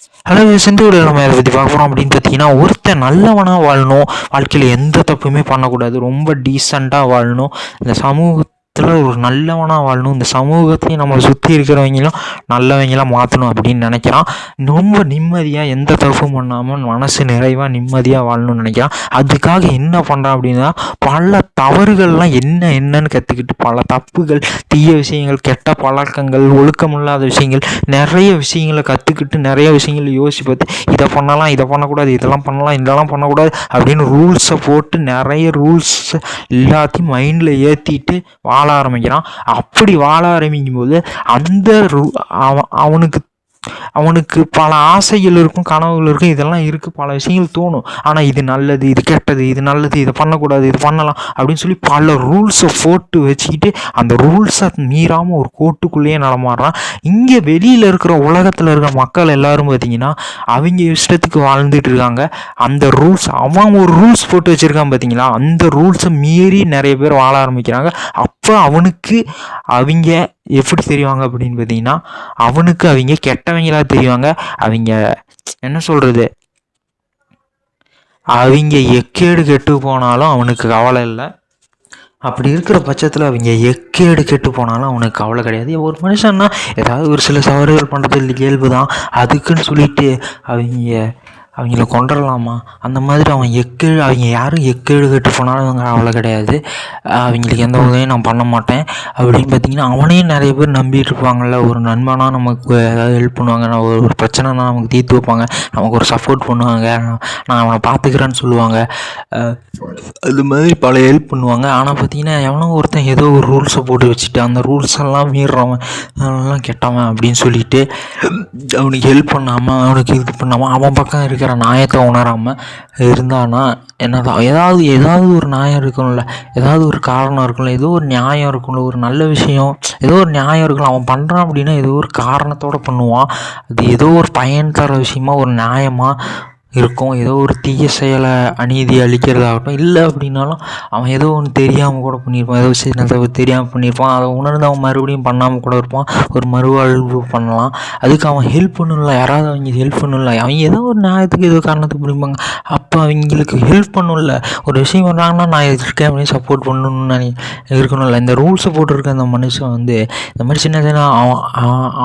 Hello, சிந்துவில் நம்ம இதை பற்றி பார்க்க போகிறோம் அப்படின்னு பார்த்தீங்கன்னா, ஒருத்தன் நல்லவனாக வாழணும், வாழ்க்கையில் எந்த தப்புமே பண்ணக்கூடாது, ரொம்ப டீசெண்டாக வாழணும், இந்த சமூகத்தில் ஒரு நல்லவனாக வாழணும், இந்த சமூகத்தையும் நம்மளை சுற்றி இருக்கிறவங்களும் நல்லவங்களாக மாற்றணும் அப்படின்னு நினைக்கிறான். ரொம்ப நிம்மதியாக எந்த தப்பும் பண்ணாமல் மனசு நிறைவாக நிம்மதியாக வாழணும்னு நினைக்கிறான். அதுக்காக என்ன பண்ணுறான் அப்படின்னா, பல தவறுகள்லாம் என்னன்னு கற்றுக்கிட்டு பல தப்புகள், தீய விஷயங்கள், கெட்ட பழக்கங்கள், ஒழுக்கமில்லாத விஷயங்கள், நிறைய விஷயங்களை கற்றுக்கிட்டு நிறைய விஷயங்கள் யோசிச்சு பார்த்து இதை பண்ணலாம், இதை பண்ணக்கூடாது, இதெல்லாம் பண்ணலாம், இதெல்லாம் பண்ணக்கூடாது அப்படின்னு ரூல்ஸை போட்டு நிறைய ரூல்ஸ் எல்லாத்தையும் மைண்டில் ஏற்றிட்டு வாழ ஆரம்பிக்கிறான். அப்படி வாழ ஆரம்பிக்கும் போது அந்த அவனுக்கு பல ஆசைகள் இருக்கும், கனவுகள் இருக்கும், இதெல்லாம் இருக்குது, பல விஷயங்கள் தோணும். ஆனால் இது நல்லது, இது கெட்டது, இது நல்லது, இதை பண்ணக்கூடாது, இது பண்ணலாம் அப்படின்னு சொல்லி பல ரூல்ஸை போட்டு வச்சுக்கிட்டு அந்த ரூல்ஸை மீறாமல் ஒரு கோட்டுக்குள்ளேயே நடமாடுறான். இங்கே வெளியில் இருக்கிற உலகத்தில் இருக்கிற மக்கள் எல்லாரும் பார்த்தீங்கன்னா அவங்க இஷ்டத்துக்கு வாழ்ந்துட்டு இருக்காங்க. அந்த ரூல்ஸ் அவன் ஒரு ரூல்ஸ் போட்டு வச்சுருக்கான் பார்த்தீங்களா, அந்த ரூல்ஸை மீறி நிறைய பேர் வாழ ஆரம்பிக்கிறாங்க. அப்போ அவனுக்கு அவங்க எப்படி தெரிவாங்க அப்படின்னு பார்த்தீங்கன்னா, அவனுக்கு அவங்க கெட்டவங்களாக தெரிவாங்க. அவங்க என்ன சொல்கிறது, அவங்க எக்கேடு கெட்டு போனாலும் அவனுக்கு கவலை இல்லை. அப்படி இருக்கிற பட்சத்தில் அவங்க எக்கேடு கெட்டு போனாலும் அவனுக்கு கவலை கிடையாது. ஒரு மனுஷன்னா ஏதாவது ஒரு சில தவறுகள் பண்ணுறது இயல்பு தான். அதுக்குன்னு சொல்லிட்டு அவங்கள கொண்டுடலாமா? அந்த மாதிரி அவங்க யாரும் எக்கேடு கெட்டு போனாலும் அவங்க கவலை கிடையாது. அவங்களுக்கு எந்த உதவியும் நான் பண்ண மாட்டேன் அப்படின்னு பார்த்தீங்கன்னா, அவனையும் நிறைய பேர் நம்பிட்டு இருப்பாங்கள்ல. ஒரு நண்பனாக நமக்கு ஏதாவது ஹெல்ப் பண்ணுவாங்க, ஒரு பிரச்சனைனா நமக்கு தீர்த்து வைப்பாங்க, நமக்கு ஒரு சப்போர்ட் பண்ணுவாங்க, நான் அவனை பார்த்துக்கிறேன்னு சொல்லுவாங்க. அது மாதிரி பல ஹெல்ப் பண்ணுவாங்க. ஆனால் பார்த்தீங்கன்னா எவனோ ஒருத்தன் ஏதோ ஒரு ரூல்ஸை போட்டு வச்சுட்டு அந்த ரூல்ஸ் எல்லாம் மீறுறவன், அதெல்லாம் கெட்டவன் அப்படின்னு சொல்லிட்டு அவனுக்கு ஹெல்ப் பண்ணாமல், அவனுக்கு இது பண்ணாமல், அவன் பக்கம் இருக்கிற நியாயத்தை உணராமல் இருந்தானா என்னதான், ஏதாவது ஒரு நியாயம் இருக்கணும்ல, ஏதாவது ஒரு காரணம் இருக்கும்ல, ஏதோ ஒரு நியாயம் இருக்கும்ல, ஒரு நல்ல விஷயம் ஏதோ ஒரு நியாயம் இருக்குல்ல. அவன் பண்ணுறான் அப்படின்னா ஏதோ ஒரு காரணத்தோடு பண்ணுவான். அது ஏதோ ஒரு பயன் தர விஷயமா, ஒரு நியாயமாக இருக்கும். ஏதோ ஒரு தீய செயலை, அநீதி அளிக்கிறதாகட்டும், இல்லை அப்படின்னாலும் அவன் ஏதோ ஒன்று தெரியாமல் கூட பண்ணியிருப்பான், ஏதோ சின்னதை தெரியாமல் பண்ணியிருப்பான். அதை உணர்ந்து அவன் மறுபடியும் பண்ணாமல் கூட இருப்பான். ஒரு மறுவாழ்வு பண்ணலாம். அதுக்கு அவன் ஹெல்ப் பண்ணணும்ல, யாராவது அவங்க ஹெல்ப் பண்ணணும்ல. அவங்க ஏதோ ஒரு நியாயத்துக்கு ஏதோ காரணத்துக்கு பிடிப்பாங்க. அப்போ அவங்களுக்கு ஹெல்ப் பண்ணணும்ல. ஒரு விஷயம் பண்ணுறாங்கன்னா நான் இருக்கேன் அப்படின்னு சப்போர்ட் பண்ணணும்னு இருக்கணும்ல. இந்த ரூல்ஸை போட்டிருக்க அந்த மனுஷன் இந்த மாதிரி சின்ன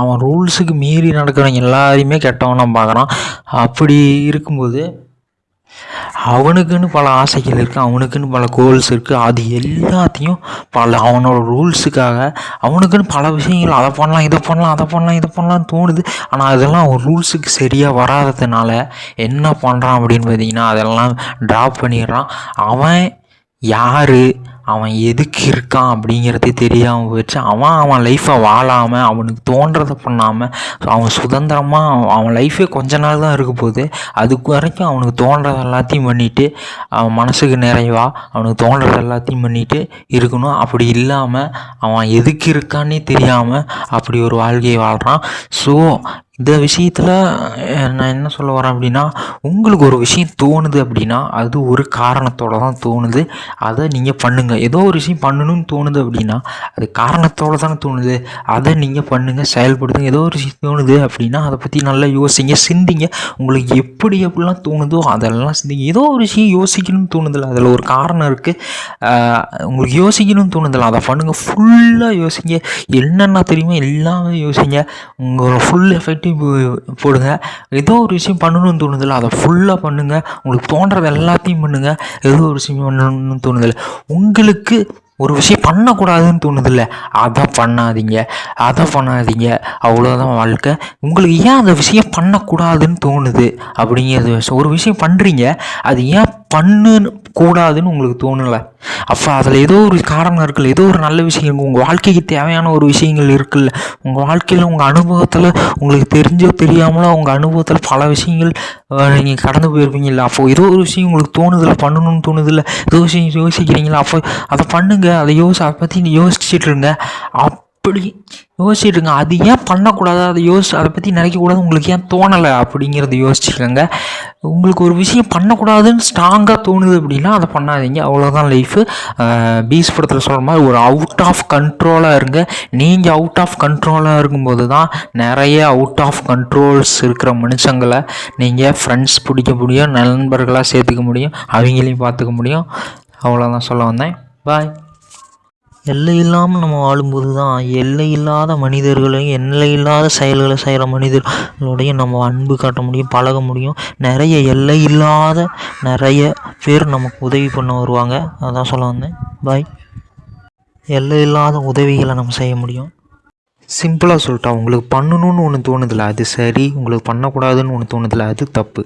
அவன் ரூல்ஸுக்கு மீறி நடக்கிறவங்க எல்லாரையுமே கெட்டவனாக பார்க்குறான். அப்படி இருக்கும்போது அவனுக்குன்னு பல ஆசைகள் இருக்குது, அவனுக்குன்னு பல கோல்ஸ் இருக்குது. அது எல்லாத்தையும் அவனோட ரூல்ஸுக்காக அவனுக்குன்னு பல விஷயங்கள், அதை பண்ணலாம், இதை பண்ணலாம், அதை பண்ணலாம், இதை பண்ணலான்னு தோணுது. ஆனால் அதெல்லாம் அவன் ரூல்ஸுக்கு சரியாக வராததுனால என்ன பண்ணுறான் அப்படின்னு பார்த்தீங்கன்னா, அதெல்லாம் ட்ராப் பண்ணிடுறான். அவன் யார், அவன் எதுக்கு இருக்கான் அப்படிங்கிறதே தெரியாமல் போயிடுச்சு. அவன் லைஃப்பை வாழாமல், அவனுக்கு தோன்றதை பண்ணாமல், அவன் சுதந்திரமாக அவன் லைஃபே கொஞ்ச நாள் தான் இருக்க போகுது. அதுக்கு வரைக்கும் அவனுக்கு தோன்றது எல்லாத்தையும் பண்ணிவிட்டு, அவன் மனசுக்கு நிறைவாக அவனுக்கு தோன்றது எல்லாத்தையும் பண்ணிவிட்டு இருக்கணும். அப்படி இல்லாமல் அவன் எதுக்கு இருக்கான்னே தெரியாமல் அப்படி ஒரு வாழ்க்கையை வாழ்கிறான். ஸோ இந்த விஷயத்தில் நான் என்ன சொல்ல வரேன் அப்படின்னா, உங்களுக்கு ஒரு விஷயம் தோணுது அப்படின்னா அது ஒரு காரணத்தோடு தான் தோணுது. அதை நீங்கள் பண்ணுங்கள். ஏதோ ஒரு விஷயம் பண்ணணும்னு தோணுது அப்படின்னா அது காரணத்தோடு தானே தோணுது. அதை நீங்கள் பண்ணுங்கள், செயல்படுத்துங்க. ஏதோ ஒரு விஷயம் தோணுது அப்படின்னா அதை பற்றி நல்லா யோசிங்க, சிந்திங்க. உங்களுக்கு எப்படிலாம் தோணுதோ அதெல்லாம் சிந்திங்க. ஏதோ ஒரு விஷயம் யோசிக்கணும்னு தோணுதில்ல, அதில் ஒரு காரணம் இருக்குது. உங்களுக்கு யோசிக்கணும்னு தோணுதில்ல, அதை பண்ணுங்கள். ஃபுல்லாக யோசிங்க. என்னென்ன தெரியுமோ எல்லாமே யோசிங்க. உங்களோட ஃபுல் எஃபெக்ட் போடுங்க. ஏதோ ஒரு விஷயம் பண்ணணும்னு தோணுதில்ல, அதை ஃபுல்லாக பண்ணுங்கள். உங்களுக்கு தோன்றது எல்லாத்தையும் பண்ணுங்கள். ஏதோ ஒரு விஷயம் பண்ணணும்னு தோணுதில்ல, உங்களுக்கு ஒரு விஷயம் பண்ணக்கூடாதுன்னு தோணுதில்ல, அதை பண்ணாதீங்க. அவ்வளோதான் வாழ்க்கை. உங்களுக்கு ஏன் அந்த விஷயம் பண்ணக்கூடாதுன்னு தோணுது அப்படிங்கிறது, ஒரு விஷயம் பண்ணுறீங்க, அது ஏன் கூடாதுன்னு உங்களுக்கு தோணலை. அப்போ அதில் ஏதோ ஒரு காரணம் இருக்குல்ல, ஏதோ ஒரு நல்ல விஷயம், உங்கள் வாழ்க்கைக்கு தேவையான ஒரு விஷயங்கள் இருக்குல்ல. உங்கள் வாழ்க்கையில் உங்கள் அனுபவத்தில் உங்களுக்கு தெரிஞ்சோ தெரியாமலோ உங்கள் அனுபவத்தில் பல விஷயங்கள் நீங்கள் கடந்து போயிருப்பீங்கல்ல. அப்போது ஏதோ ஒரு விஷயம் உங்களுக்கு தோணுதில்ல, பண்ணணும்னு தோணுதில்ல, ஏதோ விஷயம் யோசிக்கிறீங்களா, அப்போ அதை பண்ணுங்கள். அதை பற்றி யோசிச்சுட்டு இருங்க. அப்படி யோசிச்சுட்டுங்க. அது ஏன் பண்ணக்கூடாது, அதை பற்றி நினைக்கக்கூடாது உங்களுக்கு ஏன் தோணலை அப்படிங்கிறத யோசிச்சுக்கோங்க. உங்களுக்கு ஒரு விஷயம் பண்ணக்கூடாதுன்னு ஸ்ட்ராங்காக தோணுது அப்படின்னா அதை பண்ணாதீங்க, அவ்வளோதான் லைஃபு. பீஸ் படத்தில் சொல்கிற மாதிரி ஒரு அவுட் ஆஃப் கண்ட்ரோலாக இருங்க. நீங்கள் அவுட் ஆஃப் கண்ட்ரோலாக இருக்கும்போது தான் நிறைய அவுட் ஆஃப் கண்ட்ரோல்ஸ் இருக்கிற மனுஷங்களை நீங்கள் ஃப்ரெண்ட்ஸ் பிடிக்க முடியும், நண்பர்களாக சேர்த்துக்க முடியும், அவங்களையும் பார்த்துக்க முடியும். அவ்வளோதான் சொல்ல வந்தேன். பாய். எல்லை இல்லாமல் நம்ம வாழும்போது தான் எல்லை இல்லாத மனிதர்களையும் எல்லை இல்லாத செயல்களை செய்கிற மனிதர்களோடையும் நம்ம அன்பு காட்ட முடியும், பழக முடியும். நிறைய எல்லை இல்லாத நிறைய பேர் நமக்கு உதவி பண்ண வருவாங்க. அதான் சொல்ல வந்தேன். பாய். எல்லை இல்லாத உதவிகளை நம்ம செய்ய முடியும். சிம்பிளாக சொல்லிட்டா, உங்களுக்கு பண்ணணும்னு ஒன்று தோணுதில்ல அது சரி, உங்களுக்கு பண்ணக்கூடாதுன்னு ஒன்று தோணுதில்ல அது தப்பு.